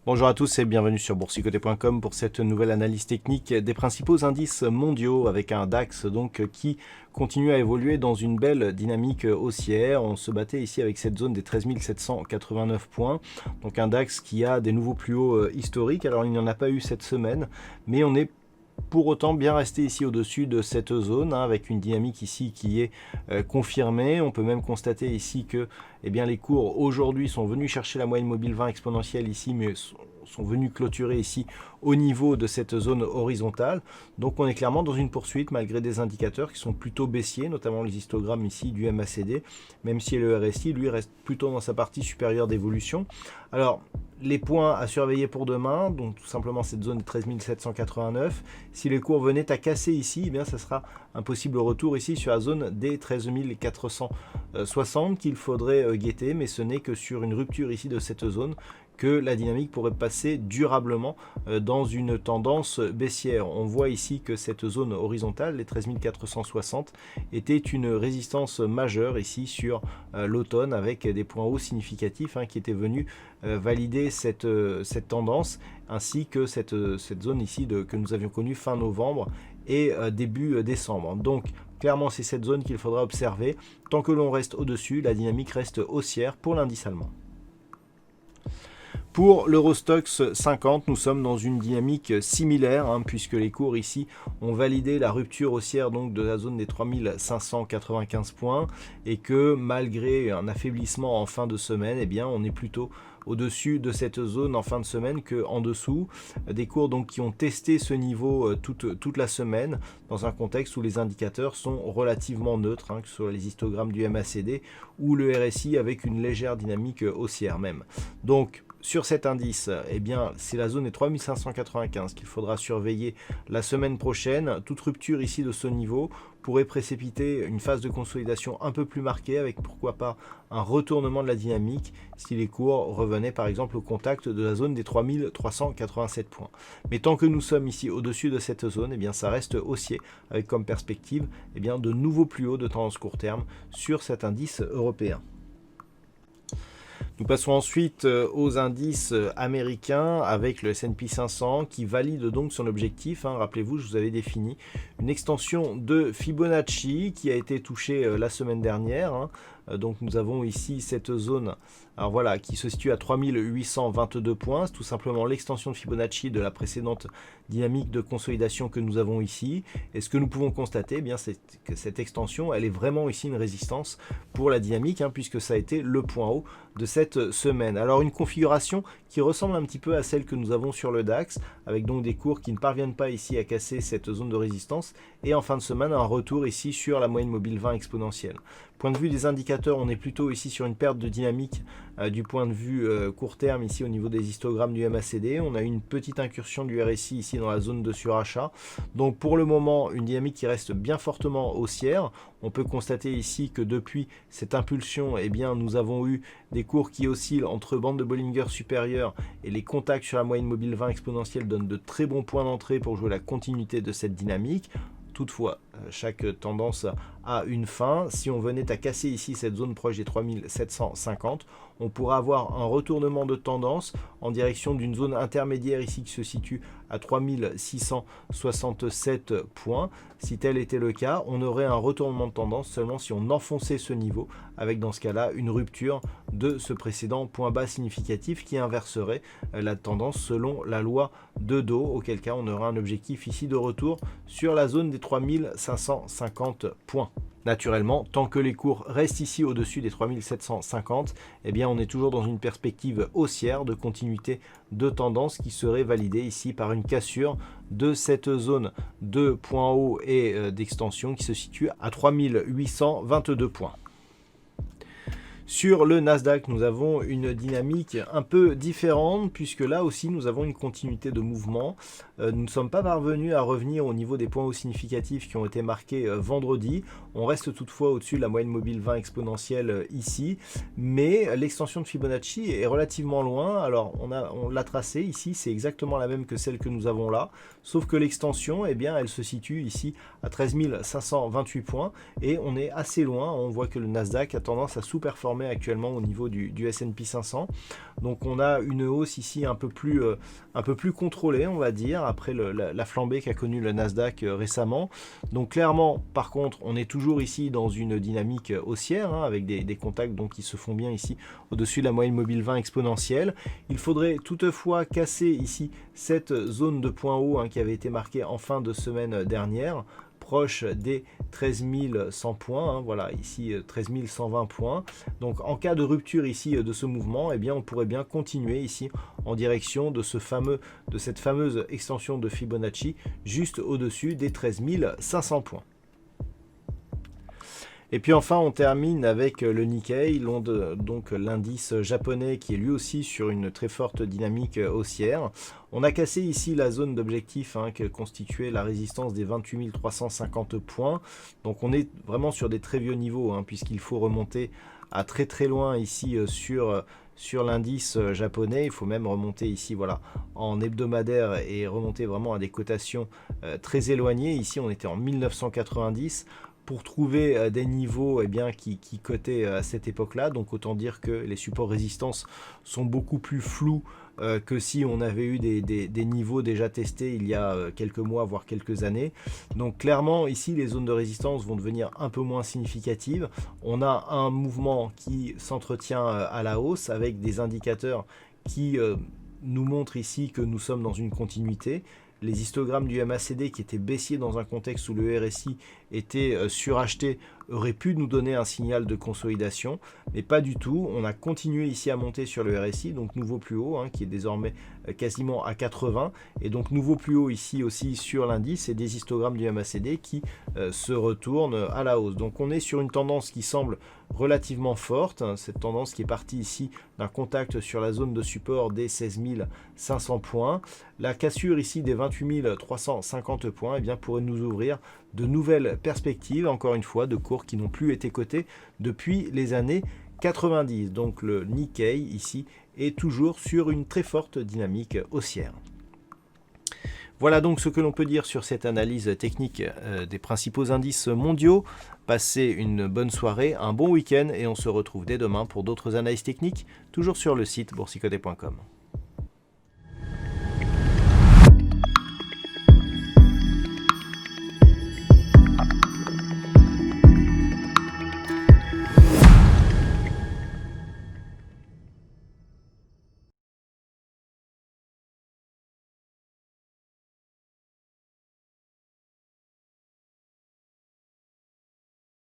Bonjour à tous et bienvenue sur boursicoté.com pour cette nouvelle analyse technique des principaux indices mondiaux avec un DAX donc qui continue à évoluer dans une belle dynamique haussière. On se battait ici avec cette zone des 13 789 points, donc un DAX qui a des nouveaux plus hauts historiques. Alors il n'y en a pas eu cette semaine, mais on est pour autant bien resté ici au-dessus de cette zone avec une dynamique ici qui est confirmée. On peut même constater ici que les cours aujourd'hui sont venus chercher la moyenne mobile 20 exponentielle ici, mais sont venus clôturer ici au niveau de cette zone horizontale. Donc on est clairement dans une poursuite malgré des indicateurs qui sont plutôt baissiers, notamment les histogrammes ici du MACD, même si le RSI lui reste plutôt dans sa partie supérieure d'évolution. Alors les points à surveiller pour demain, donc tout simplement cette zone de 13 789. Si les cours venaient à casser ici, ça sera un possible retour ici sur la zone des 13 460 qu'il faudrait guetter, mais ce n'est que sur une rupture ici de cette zone que la dynamique pourrait passer durablement dans une tendance baissière. On voit ici que cette zone horizontale, les 13 460, était une résistance majeure ici sur l'automne avec des points hauts significatifs qui étaient venus valider cette tendance, ainsi que cette zone ici que nous avions connue fin novembre et début décembre. Donc clairement c'est cette zone qu'il faudra observer. Tant que l'on reste au-dessus, la dynamique reste haussière pour l'indice allemand. Pour l'Eurostoxx 50, nous sommes dans une dynamique similaire, puisque les cours ici ont validé la rupture haussière donc de la zone des 3595 points, et que malgré un affaiblissement en fin de semaine, on est plutôt au-dessus de cette zone en fin de semaine qu'en dessous. Des cours donc qui ont testé ce niveau toute la semaine, dans un contexte où les indicateurs sont relativement neutres, que ce soit les histogrammes du MACD ou le RSI avec une légère dynamique haussière même. Donc sur cet indice, c'est la zone des 3595 qu'il faudra surveiller la semaine prochaine. Toute rupture ici de ce niveau pourrait précipiter une phase de consolidation un peu plus marquée, avec pourquoi pas un retournement de la dynamique si les cours revenaient par exemple au contact de la zone des 3387 points. Mais tant que nous sommes ici au-dessus de cette zone, ça reste haussier, avec comme perspective de nouveaux plus hauts de tendance court terme sur cet indice européen. Nous passons ensuite aux indices américains avec le S&P 500 qui valide donc son objectif. Rappelez-vous, je vous avais défini une extension de Fibonacci qui a été touchée la semaine dernière. Donc nous avons ici cette zone qui se situe à 3822 points. C'est tout simplement l'extension de Fibonacci de la précédente dynamique de consolidation que nous avons ici. Et ce que nous pouvons constater, c'est que cette extension, elle est vraiment ici une résistance pour la dynamique, puisque ça a été le point haut de cette semaine. Alors une configuration qui ressemble un petit peu à celle que nous avons sur le DAX, avec donc des cours qui ne parviennent pas ici à casser cette zone de résistance, et en fin de semaine un retour ici sur la moyenne mobile 20 exponentielle. Point de vue des indicateurs, on est plutôt ici sur une perte de dynamique du point de vue court terme ici au niveau des histogrammes du MACD. On a une petite incursion du RSI ici dans la zone de surachat. Donc pour le moment, une dynamique qui reste bien fortement haussière. On peut constater ici que depuis cette impulsion, nous avons eu des cours qui oscillent entre bande de Bollinger supérieure et les contacts sur la moyenne mobile 20 exponentielle donnent de très bons points d'entrée pour jouer la continuité de cette dynamique. Toutefois, chaque tendance a une fin. Si on venait à casser ici cette zone proche des 3750, on pourra avoir un retournement de tendance en direction d'une zone intermédiaire ici qui se situe à 3667 points. Si tel était le cas, on aurait un retournement de tendance seulement si on enfonçait ce niveau, avec dans ce cas-là une rupture de ce précédent point bas significatif qui inverserait la tendance selon la loi de Dow, auquel cas on aura un objectif ici de retour sur la zone des 3550 points. Naturellement, tant que les cours restent ici au-dessus des 3750, on est toujours dans une perspective haussière de continuité de tendance qui serait validée ici par une cassure de cette zone de points hauts et d'extension qui se situe à 3822 points. Sur le Nasdaq, nous avons une dynamique un peu différente puisque là aussi nous avons une continuité de mouvement nous ne sommes pas parvenus à revenir au niveau des points hauts significatifs qui ont été marqués vendredi. On reste toutefois au-dessus de la moyenne mobile 20 exponentielle ici, mais l'extension de Fibonacci est relativement loin. Alors on l'a tracée ici, c'est exactement la même que celle que nous avons là, sauf que l'extension, eh bien, elle se situe ici à 13 528 points et on est assez loin. On voit que le Nasdaq a tendance à sous-performer actuellement au niveau du S&P 500. Donc on a une hausse ici un peu plus contrôlée, on va dire, après la flambée qu'a connue le Nasdaq récemment. Donc clairement, par contre, on est toujours ici dans une dynamique haussière, hein, avec des contacts donc, qui se font bien ici au-dessus de la moyenne mobile 20 exponentielle. Il faudrait toutefois casser ici cette zone de point haut, hein, qui avait été marquée en fin de semaine dernière, proche des 13 100 points, hein, voilà, ici 13 120 points. Donc en cas de rupture ici de ce mouvement, eh bien, on pourrait bien continuer ici en direction de cette fameuse extension de Fibonacci juste au-dessus des 13 500 points. Et puis enfin, on termine avec le Nikkei, donc l'indice japonais qui est lui aussi sur une très forte dynamique haussière. On a cassé ici la zone d'objectif, hein, que constituait la résistance des 28 350 points. Donc on est vraiment sur des très vieux niveaux, hein, puisqu'il faut remonter à très loin ici sur l'indice japonais. Il faut même remonter ici, voilà, en hebdomadaire et remonter vraiment à des cotations très éloignées. Ici, on était en 1990. Pour trouver des niveaux, eh bien, qui cotaient à cette époque-là. Donc autant dire que les supports résistance sont beaucoup plus flous que si on avait eu des niveaux déjà testés il y a quelques mois, voire quelques années. Donc clairement, ici, les zones de résistance vont devenir un peu moins significatives. On a un mouvement qui s'entretient à la hausse avec des indicateurs qui nous montrent ici que nous sommes dans une continuité. Les histogrammes du MACD qui étaient baissiers dans un contexte où le RSI était suracheté auraient pu nous donner un signal de consolidation, mais pas du tout. On a continué ici à monter sur le RSI, donc nouveau plus haut, hein, qui est désormais quasiment à 80, et donc nouveau plus haut ici aussi sur l'indice, et des histogrammes du MACD qui se retournent à la hausse. Donc on est sur une tendance qui semble relativement forte, hein, cette tendance qui est partie ici d'un contact sur la zone de support des 16 500 points. La cassure ici des 28 350 points, eh bien, pourrait nous ouvrir de nouvelles perspectives, encore une fois, de cours qui n'ont plus été cotés depuis les années 90. Donc le Nikkei ici est toujours sur une très forte dynamique haussière. Voilà donc ce que l'on peut dire sur cette analyse technique des principaux indices mondiaux. Passez une bonne soirée, un bon week-end et on se retrouve dès demain pour d'autres analyses techniques, toujours sur le site boursicoté.com.